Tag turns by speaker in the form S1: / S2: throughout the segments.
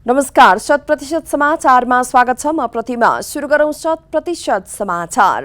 S1: नमस्कार, 100% समाचारमा स्वागत छ। म प्रतिमा। सुरु गरौं 100% समाचार।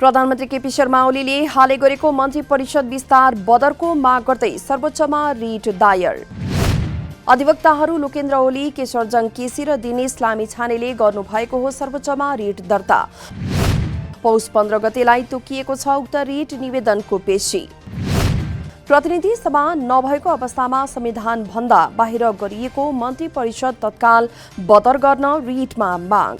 S1: प्रधानमन्त्री केपी शर्मा ओलीले हालै गरेको मन्त्री परिषद विस्तार बदरको माग गर्दै सर्वोच्चमा रिट दायर। अधिवक्ताहरू लोकेन्द्र ओली, केशरजङ केसी र दिनेश लामिछानेले गर्नुभएको हो सर्वोच्चमा रिट दर्ता। पौष 15 गतेलाई तोकिएको छ उक्त रिट निवेदनको पेशी। प्रतिनिधि सभा नभएको अवस्थामा संविधान भन्दा बाहिर गरिएको मन्त्री परिषद तत्काल बदर गर्न रिटमा माग।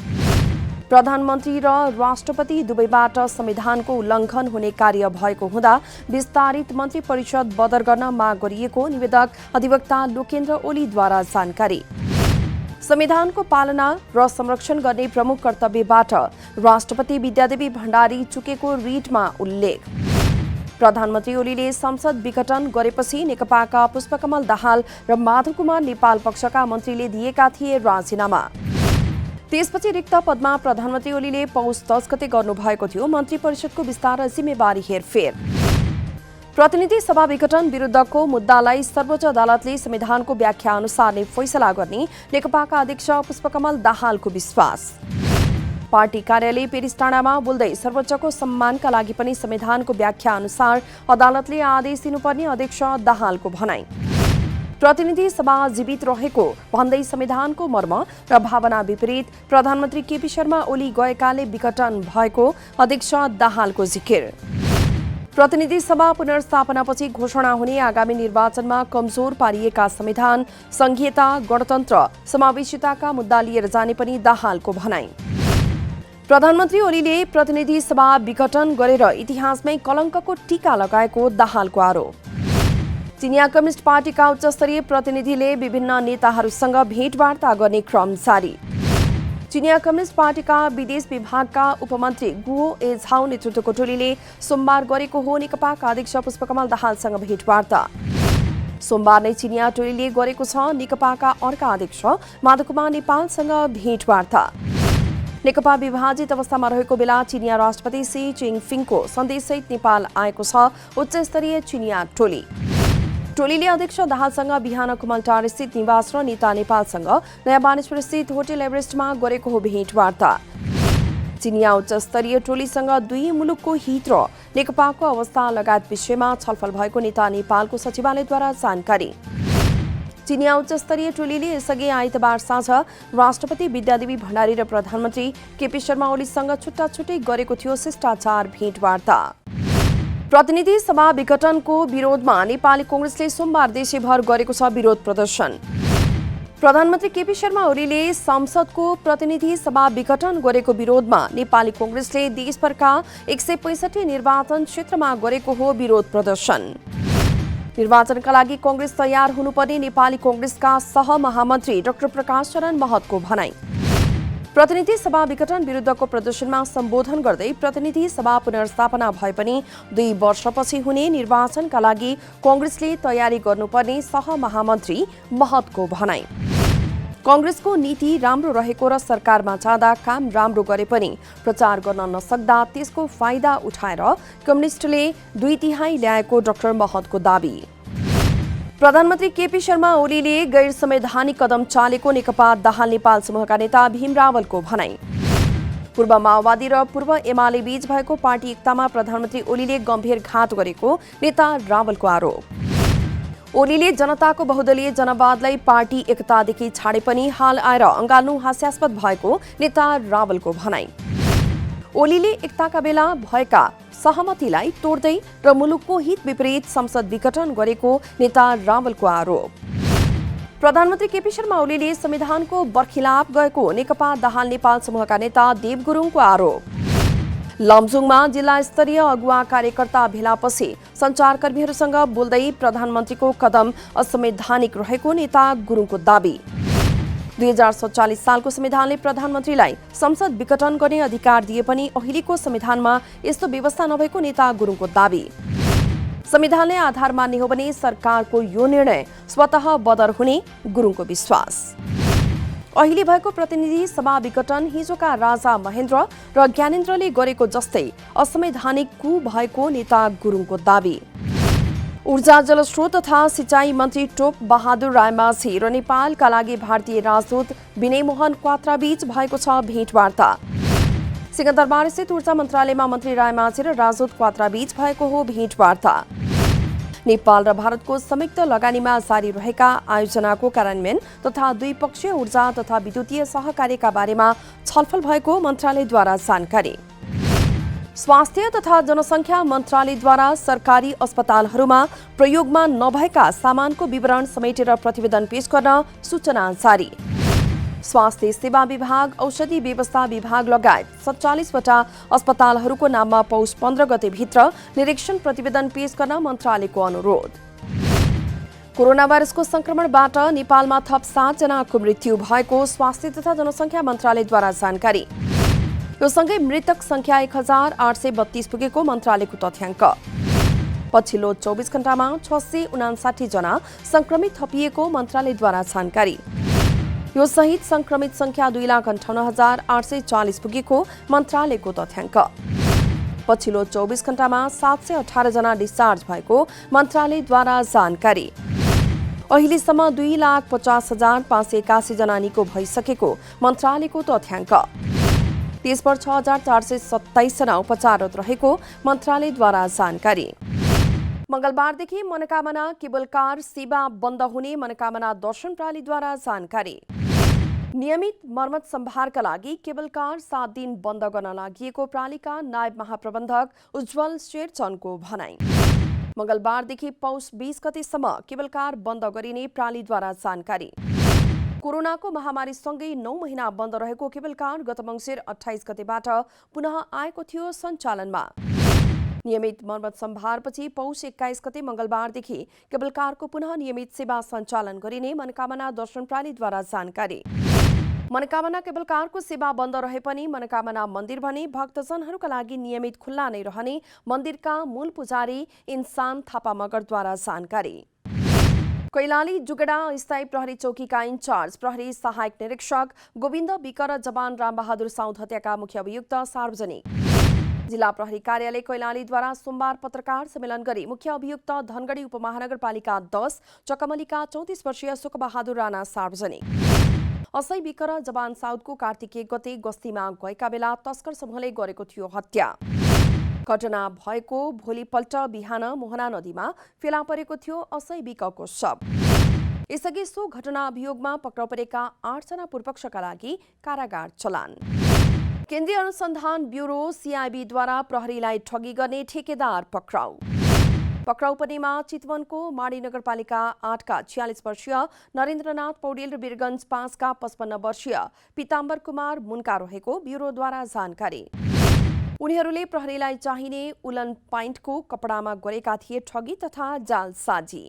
S1: प्रधानमन्त्री र राष्ट्रपति दुवैबाट संविधानको उल्लङ्घन हुने कार्य भएको हुँदा विस्तारित मन्त्री परिषद बदर गर्न माग गरिएको निवेदक अधिवक्ता लोकेन्द्र ओलीद्वारा जानकारी। संविधानको पालना र संरक्षण गर्ने प्रमुख कर्तव्यबाट राष्ट्रपति विद्यादेवी भण्डारी चुकेको रिटमा उल्लेख। प्रधानमन्त्री ओलीले संसद विघटन गरेपछि नेकपाका पुष्पकमल दाहाल र माधव कुमार नेपाल पक्षका मन्त्रीले दिएका थिए राजीनामा। त्यसपछि रिक्त पदमा प्रधानमन्त्री ओलीले पौष 10 गते गर्नुभएको थियो मन्त्री परिषदको विस्तार र जिम्मेवारी हेरफेर। प्रतिनिधि सभा विघटन विरुद्धको मुद्दालाई सर्वोच्च अदालतले संविधानको व्याख्या अनुसार नै फैसला गर्ने नेकपाका अध्यक्ष पुष्पकमल दाहालको विश्वास। पार्टी कार्यालय पेरिस टाढामा बोल्दै सर्वोच्चको सम्मानका लागि पनि संविधानको व्याख्या अनुसार अदालतले आदेश दिनुपर्ने अध्यक्ष दाहालको भनाई। प्रतिनिधि सभा जीवित रहेको भन्दै संविधानको मर्म र भावना विपरीत प्रधानमन्त्री केपी शर्मा ओली गएकाले विघटन भएको अध्यक्ष दाहालको जिकिर। प्रतिनिधि सभा पुनर्स्थापनापछि घोषणा हुने आगामी निर्वाचनमा कमजोर पारिएका संविधान, संघीयता, गणतन्त्र, समावेशिताका मुद्दा लिएर जाने पनि दाहालको भनाई। प्रधानमन्त्री ओलीले प्रतिनिधि सभा विघटन गरेर इतिहासमै कलङ्कको टीका लगाएको दाहालको आरोप। चिनिया कम्युनिस्ट पार्टीका उच्चस्तरीय प्रतिनिधिले विभिन्न नेताहरूसँग भेटवार्ता गर्ने क्रम जारी। चिनिया कम्युनिस्ट पार्टीका विदेश विभागका उपमन्त्री गुओ ए झाओ नेतृत्वको टोलीले सोमबार गरेको हो नेकपाका अध्यक्ष पुष्पकमल दाहालसँग भेटवार्ता। सोमबार नै चिनिया टोलीले गरेको छ नेकपाका अर्का अध्यक्ष माधव कुमार नेपालसँग भेटवार्ता। नेकपा विभाजित अवस्थामा रहेको बेला चिनिया राष्ट्रपति सी जिनपिङको सन्देशसहित नेपाल आएको छ उच्चस्तरीय चिनिया टोली। टोलीले अध्यक्ष दाहालसँग बिहान कुमलटार स्थित निवास र नेता नेपालसँग नयाँ बानेश्वर स्थित होटल एभरेस्टमा गरेको हो भेटवार्ता। चिनिया उच्चस्तरीय टोलीसँग दुई मुलुकको हित र नेकपाको अवस्था लगायत विषयमा छलफल भएको नेता नेपालको सचिवालयद्वारा जानकारी। चिनिया उच्चस्तरीय टोलीले यसअघि आइतबार साँझ राष्ट्रपति विद्यादेवी भण्डारी र प्रधानमन्त्री केपी शर्मा ओलीसँग छुट्टा छुट्टै गरेको थियो शिष्टाचार भेटवार्ता। प्रतिनिधि सभा विघटनको विरोधमा नेपाली कांग्रेसले सोमबार देशैभर गरेको छ विरोध प्रदर्शन। प्रधानमन्त्री केपी शर्मा ओलीले संसदको प्रतिनिधि सभा विघटन गरेको विरोधमा नेपाली कांग्रेसले देशभरका 165 निर्वाचन क्षेत्रमा गरेको हो विरोध प्रदर्शन। निर्वाचनका लागि कांग्रेस तयार हुनुपर्ने नेपाली कांग्रेसका सहमहामन्त्री डाक्टर प्रकाश शरण महतको भनाई। प्रतिनिधि सभा विघटन विरुद्धको प्रदर्शनमा सम्बोधन गर्दै प्रतिनिधि सभा पुनर्स्थापना भए पनि 2 वर्षपछि हुने निर्वाचनका लागि कांग्रेसले तयारी गर्नुपर्ने सहमहामन्त्री महतको भनाई। कांग्रेसको नीति राम्रो रहेको र सरकारमा जाँदा काम राम्रो गरे पनि प्रचार गर्न नसक्दा त्यसको फाइदा उठाएर कम्युनिस्टले 2/3 ल्याएको डाक्टर महतको दावी। प्रधानमन्त्री केपी शर्मा ओलीले गैर संवैधानिक कदम चालेको नेकपा दाहाल नेपाल समूहका नेता भीम रावलको भनाई। पूर्व माओवादी र पूर्व एमाले बीच भएको पार्टी एकतामा प्रधानमन्त्री ओलीले गम्भीर घात गरेको नेता रावलको आरोप। ओलीले जनताको बहुदलीय जनवादलाई पार्टी एकतादेखि छाडे पनि हाल आएर अँगाल्नु हास्यास्पद भएको नेता रावलको भनाई। ओलीले एकताका बेला भएका सहमतिलाई तोड्दै र मुलुकको हित विपरीत संसद विघटन गरेको नेता रावलको आरोप। प्रधानमन्त्री केपी शर्मा ओलीले संविधानको बर्खिलाफ गएको नेकपा दाहाल नेपाल समूहका नेता देव गुरुङको आरोप। लमजुङमा जिल्ला स्तरीय अगुवा कार्यकर्ता भेलापछि सञ्चारकर्मीहरूसँग बोल्दै प्रधानमन्त्रीको कदम असंवैधानिक रहेको नेता गुरुङको दावी। 2047 सालको संविधानले प्रधानमन्त्रीलाई संसद विघटन गर्ने अधिकार दिए पनि अहिलेको संविधानमा यस्तो व्यवस्था नभएको नेता गुरुङको दावी। संविधानले आधार मान्ने हो भने सरकारको यो निर्णय स्वतः बदर हुने गुरुङको विश्वास। अहिले भएको प्रतिनिधि सभा विघटन हिजोका राजा महेन्द्र र ज्ञानेन्द्रले गरेको जस्तै असंवैधानिक कु भएको नेता गुरुङको दावी। ऊर्जा जलस्रोत तथा सिंचाई मन्त्री टोप बहादुर रायमाझी र नेपालका लागि भारतीय राजदूत विनय मोहन क्वात्रा बीच भएको छ भेटवार्ता। सिंहदरबारस्थित ऊर्जा मन्त्रालयमा मन्त्री रायमाझी र राजदूत क्वात्रा बीच भएको हो भेटवार्ता। नेपाल र भारतको संयुक्त लगानीमा जारी रहेका आयोजनाको कार्यान्वयन तथा द्विपक्षीय ऊर्जा तथा विद्युतीय सहकार्यका बारेमा छलफल भएको मन्त्रालयद्वारा जानकारी। स्वास्थ्य तथा जनसङ्ख्या मन्त्रालयद्वारा सरकारी अस्पतालहरूमा प्रयोगमा नभएका सामानको विवरण समेटेर प्रतिवेदन पेश गर्न सूचना जारी। स्वास्थ्य सेवा विभाग, औषधि व्यवस्था विभाग लगायत 47वटा अस्पतालहरूको नाममा पौष 15 गतेभित्र निरीक्षण प्रतिवेदन पेश गर्न मन्त्रालयको अनुरोध। कोरोना भाइरसको संक्रमणबाट नेपालमा थप 7 जनाको मृत्यु भएको स्वास्थ्य तथा जनसङ्ख्या मन्त्रालयद्वारा जानकारी। यो सँगै मृतक संख्या 1832 पुगेको मन्त्रालयको तथ्याङ्क। पछिल्लो 24 घण्टामा 659 जना संक्रमित थपिएको मन्त्रालयद्वारा जानकारी। यो सहित संक्रमित संख्या 2,58,840 पुगेको मन्त्रालयको तथ्याङ्क। पछिल्लो 24 घण्टामा 718 जना डिस्चार्ज भएको मन्त्रालयद्वारा जानकारी। अहिलेसम्म 2,50,581 जना निको भइसकेको मन्त्रालयको तथ्याङ्क। देशभर 6,427 जना उपचाररत रहेको मन्त्रालयद्वारा जानकारी। मंगलबारदेखि मनोकामना केबल कार सेवा बन्द हुने मनोकामना दर्शन प्रणालीद्वारा जानकारी। नियमित मर्मत सम्भारका लागि केबल कार 7 दिन बन्द गर्न लागि प्रणालीका नायब महाप्रबन्धक उज्जवल शेरचनको भनाई। मंगलबारदेखि पौष 20 गतेसम्म केबल कार बन्द गरिने प्रणालीद्वारा जानकारी। कोरोनाको महामारीसँगै 9 महिना बन्द रहेको केबल कार गत मङ्सिर 28 गतेबाट पुनः आएको थियो सञ्चालनमा। नियमित मर्मत सम्भारपछि पौष 21 गते मंगलबारदेखि केबल कारको पुनः नियमित सेवा सञ्चालन गरिने मनोकामना दर्शन प्रणालीद्वारा जानकारी। मनोकामना केबल कारको सेवा बन्द रहे पनि मनोकामना मन्दिर भने भक्तजनहरूका लागि नियमित खुल्ला नै रहने मन्दिरका मूल पुजारी इन्सान थापा मगरद्वारा जानकारी। कैलाली जुगडा स्थायी प्रहरी चौकीका इन्चार्ज प्रहरी सहायक निरीक्षक गोविन्द विक र जवान रामबहादुर साउद हत्याका मुख्य अभियुक्त सार्वजनिक। जिल्ला प्रहरी कार्यालय कैलालीद्वारा सोमबार पत्रकार सम्मेलन गरी मुख्य अभियुक्त धनगढी उपमहानगरपालिका 10 चकमलीका 34 वर्षीय सुखबहादुर राणा सार्वजनिक। असै विक र जवान साउदको कार्तिक 1 गते गस्तीमा गएका बेला तस्कर समूहले गरेको थियो हत्या। घटना भएको भोलिपल्ट बिहान मोहना नदीमा फेला परेको थियो असै विकको शव। यसअघि सो घटना अभियोगमा पक्राउ परेका 8 जना पूर्वपक्षका लागि कारागार चलान। केन्द्रीय अनुसन्धान ब्युरो सीआईबीद्वारा प्रहरीलाई ठगी गर्ने ठेकेदार पक्राउ। पक्राउ पर्नेमा चितवनको माडी नगरपालिका 8 का 46 वर्षीय नरेन्द्रनाथ पौडेल र वीरगञ्ज 5 का 55 वर्षीय पिताम्बर कुमार मुन्का रहेको ब्युरोद्वारा जानकारी। उनीहरूले प्रहरीलाई चाहिने उलन पाइन्टको कपडामा गरेका थिए ठगी तथा जालसाजी।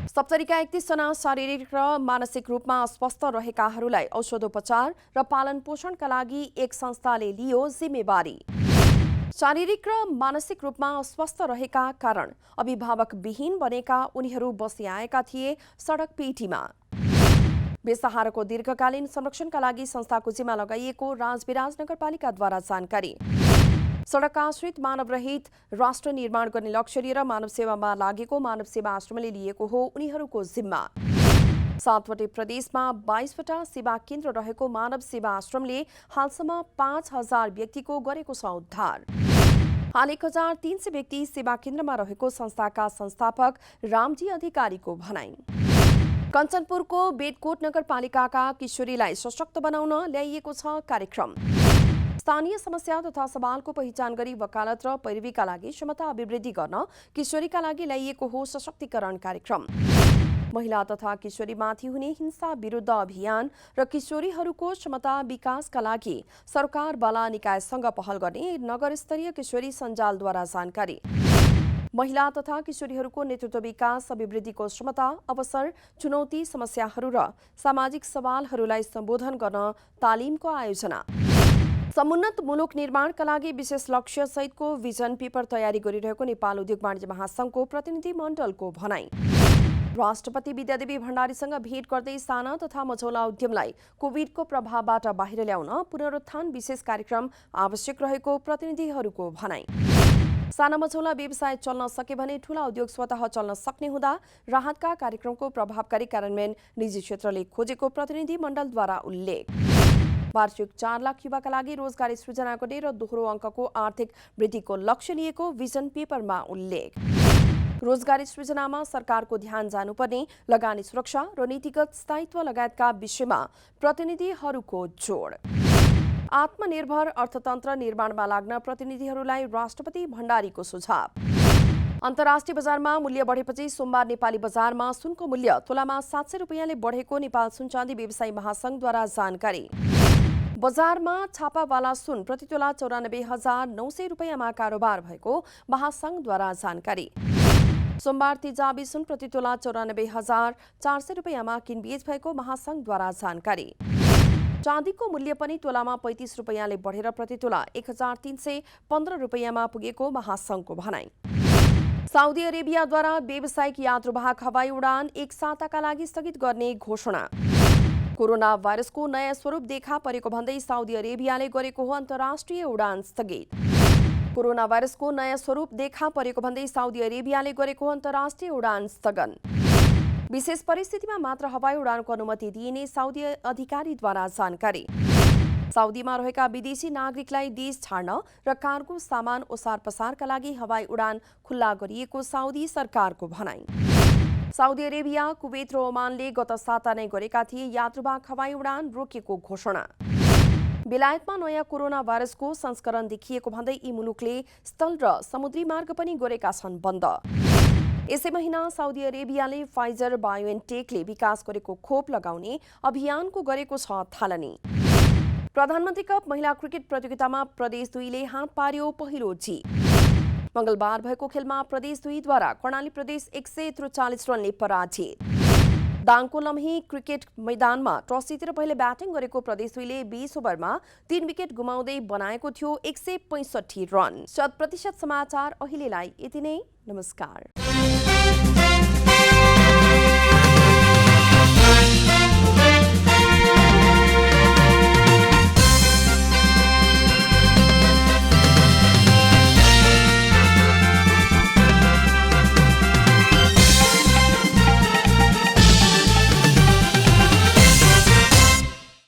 S1: सप्तरीका 31 जना शारीरिक र मानसिक रूपमा अस्वस्थ रहेकाहरूलाई औषधोपचार र पालन पोषणका लागि एक संस्थाले लियो जिम्मेवारी। शारीरिक र मानसिक रूपमा अस्वस्थ रहेका कारण अभिभावकविहीन बनेका उनीहरू बसी आएका थिए सडक पेटीमा। बेसहाराको दीर्घकालीन संरक्षणका लागि संस्थाको जिम्मा लगाइएको राजविराज नगरपालिकाद्वारा जानकारी। सडक आश्रित मानवरहित राष्ट्र निर्माण गर्ने लक्ष्य लिएर मानव सेवामा लागेको मानव सेवा आश्रमले लिएको हो उनीहरूको जिम्मा। 7वटै प्रदेशमा 22वटा सेवा केन्द्र रहेको मानव सेवा आश्रमले हालसम्म 5000 व्यक्तिको गरेको छ उद्धार। हाल 1300 व्यक्ति सेवा केन्द्रमा रहेको संस्थाका संस्थापक रामजी अधिकारीको भनाई। कञ्चनपुरको बेडकोट नगरपालिकाका किशोरीलाई सशक्त बनाउन ल्याइएको छ कार्यक्रम। स्थानीय समस्या तथा सवालको पहिचान गरी वकालत र पैरवीका लागि क्षमता अभिवृद्धि गर्न किशोरीका लागि ल्याइएको हो सशक्तिकरण कार्यक्रम। महिला तथा किशोरीमाथि हुने हिंसा विरुद्ध अभियान र किशोरीहरूको क्षमता विकासका लागि सरकार बाला निकायसँग पहल गर्ने नगर स्तरीय किशोरी सञ्जालद्वारा जानकारी। महिला तथा किशोरीहरूको नेतृत्व विकास अभिवृद्धिको क्षमता अवसर चुनौती समस्याहरू र सामाजिक सवालहरूलाई सम्बोधन गर्न तालिमको आयोजना। समुन्नत मुलुक निर्माणका लागि विशेष लक्ष्य सहितको भिजन पेपर तयारी गरिरहेको नेपाल उद्योग वाणिज्य महासंघको प्रतिनिधि मण्डलको भनाई। राष्ट्रपति विद्यादेवी भण्डारीसँग भेट गर्दै साना तथा मझौला उद्यमलाई कोभिडको प्रभावबाट बाहिर ल्याउन पुनरुत्थान विशेष कार्यक्रम आवश्यक रहेको प्रतिनिधिहरूको भनाई। साना मझौला व्यवसाय चल्न सके भने ठूला उद्योग स्वतः चल्न सक्ने हुँदा राहतका कार्यक्रमको प्रभावकारी कार्यान्वयन निजी क्षेत्रले खोजेको प्रतिनिधि मण्डलद्वारा उल्लेख। वार्षिक 4 लाख युवाका लागि रोजगारी सृजना गर्ने र दोहोरो अङ्कको आर्थिक वृद्धिको लक्ष्य लिएको भिजन पेपरमा उल्लेख। रोजगारी सृजनामा सरकारको ध्यान जानुपर्ने, लगानी सुरक्षा र नीतिगत स्थायित्व लगायतका विषयमा प्रतिनिधिहरूको जोड। आत्मनिर्भर अर्थतन्त्र निर्माणमा लाग्न प्रतिनिधिहरूलाई राष्ट्रपति भण्डारीको सुझाव। अन्तर्राष्ट्रिय बजारमा मूल्य बढेपछि सोमबार नेपाली बजारमा सुनको मूल्य तोलामा 700 रुपियाँले बढेको नेपाल सुन चाँदी व्यवसायी महासंघद्वारा जानकारी। बजारमा छापावाला सुन प्रति तोला 94,900 रुपियाँमा कारोबार भएको महासंघद्वारा जानकारी। सोमबार तेजाबी सुन प्रति तोला 94,400 रुपियाँमा किनबेच भएको महासंघद्वारा जानकारी। चाँदीको मूल्य पनि तोलामा 35 रुपियाँले बढेर प्रति तोला 1,315 रुपियाँमा पुगेको महासंघको भनाई। साउदी अरेबियाद्वारा व्यावसायिक यात्रुवाहक हवाई उडान एक साताका लागि स्थगित गर्ने घोषणा। कोरोना भाइरसको नयाँ स्वरूप देखा परेको भन्दै साउदी अरेबियाले गरेको हो अन्तर्राष्ट्रिय उडान स्थगित। कोरोना भाइरसको नयाँ स्वरूप देखा परेको भन्दै साउदी अरेबियाले गरेको हो अन्तर्राष्ट्रिय उडान स्थगन। विशेष परिस्थितिमा मात्र हवाई उडानको अनुमति दिइने साउदी अधिकारीद्वारा जानकारी। साउदीमा रहेका विदेशी नागरिकलाई देश छाड्न र कार्गो सामान ओसार पसारका लागि हवाई उडान खुल्ला गरिएको साउदी सरकारको भनाई। साउदी अरेबिया, कुवेत र ओमानले गत साता नै गरेका थिए यात्रुवाहक हवाई उडान रोकेको घोषणा। बेलायतमा नयाँ कोरोना भाइरसको संस्करण देखिएको भन्दै यी मुलुकले स्थल र समुद्री मार्ग पनि गरेका छन् बन्द। यसै महिना साउदी अरेबियाले फाइजर बायोएनटेकले विकास गरेको खोप लगाउने अभियानको गरेको छ थालनी। प्रधानमन्त्री कप महिला क्रिकेट प्रतियोगितामा प्रदेश 2ले हात पार्यो पहिलो जित। मंगलबार भएको खेलमा प्रदेश 2द्वारा कर्णाली प्रदेश 143 रनले पराजित। दाङको लम्ही क्रिकेट मैदानमा टस जितेर पहिले ब्याटिङ गरेको प्रदेश 2ले 20 ओभरमा 3 विकेट गुमाउँदै बनाएको थियो 165 रन। 100% समाचार अहिलेलाई यति नै। नमस्कार।